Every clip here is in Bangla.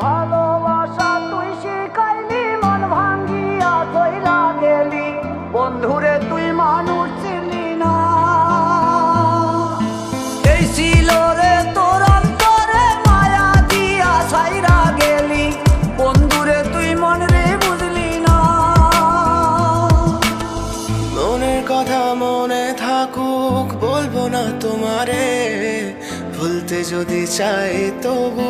ভালোবাসা তুই শিখাইলি, মন ভাঙ্গিয়া চইলা গেলি, বন্ধুরে তুই মানুষ ছিলি না। এই ছিল রে তোর অন্তরে মায়া দিয়া ছাইরা গেলি, বন্ধুরে তুই মন রে বুঝলি না। মনের কথা মনে থাকুক বলবো না তোমারে, ভুলতে যদি চাই তবু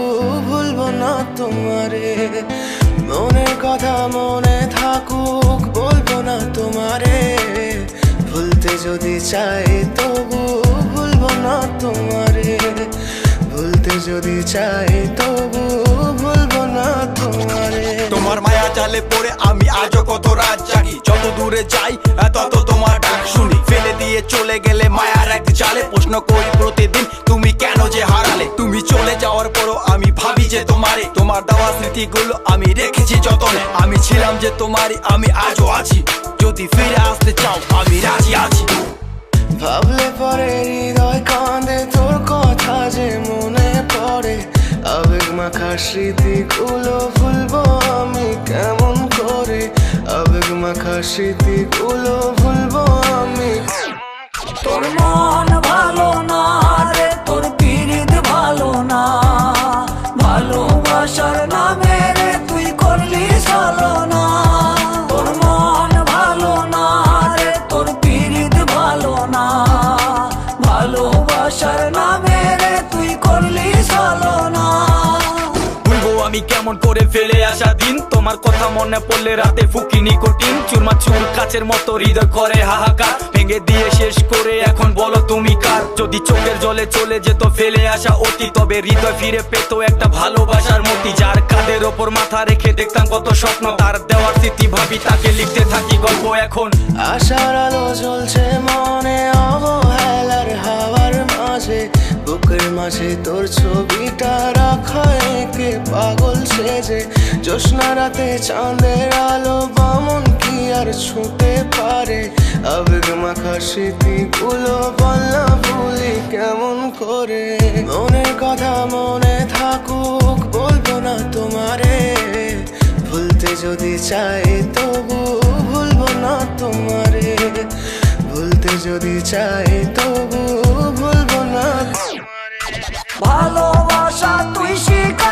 ভুলবো না তোমারে। মনের কথা মনে থাকুক বলবো না তোমারে, ভুলতে যদি চাই তবু ভুলবো না তোমারে। ভুলতে যদি চাই তবু ভুলবো না তোমারে। তোমার মায়া জালে পড়ে আমি আজও কত রাত জাগি, যত দূরে যাই তত তোমার ডাক শুনি। ফেলে দিয়ে চলে গেলে মায়ার এক জালে, প্রশ্ন করি প্রতিদিন তুমি কেন যে হারালে। তুমি চলে যাওয়ার পরও আমি ভাবি যে তোমারে, তোমার দেওয়া স্মৃতিগুলো আমি রেখেছি যতনে। আমি ছিলাম যে তোমারই, আমি আজও আছি, যদি ফিরে আসতে চাও আমি রাজি আছি। ভাবলে পরে হৃদয় কাঁদে, তোর কথা যে মনে পড়ে। আবেগ মাখা স্মৃতিগুলো ভুলবো আমি কেমন করে, আবেগ মাখা স্মৃতিগুলো ভুলবো আমি। তোর মন ভালো না রে, তোর পীড়িত ভালো না, ভালোবাসার নামে রে তুই করলি ছলনা। তোর মন ভালো না রে, তোর পীড়িত ভালো না, ভালোবাসার নামে রে তুই করলি ছলনা। ভুলবো আমি কেমন করে ফেলে আসা দিন, তোমার কথা মনে পড়লে রাতে ফুকি নিকোটিন। চুরমা চুর কাচের মতো হৃদয় করে হাহাকার, ভেঙে দিয়ে শেষ করে এখন বলো তুমি কার। যদি চোখের জলে চলে যেত ফেলে আসা অতি, তবে হৃদয় ফিরে পেত একটা ভালোবাসার মতি। যার কাঁধের ওপর মাথা রেখে দেখতাম কত স্বপ্ন, তার দেওয়ার স্মৃতি ভাবি তাকে লিখতে থাকি গল্প এখন। আশার আলো জ্বলছে মনে অবহেলার হাওয়ার মাঝে, বুকের মাঝে তোর ছবিটা রাখা একে পাগল সেজে। জ্যোৎস্না রাতে চাঁদের আলো বামন কি আর ছুঁতে পারে, আবেগ মাখা স্মৃতিগুলো বলনা ভুলি কেমন করে। মনের কথা মনে থাকুক বলবো না তোমারে, ভুলতে যদি চাই তবু ভুলবো না তোমারে। ভুলতে যদি চাই তবু ভুলবো না তোমারে। ভালোবাসা তুই শিখা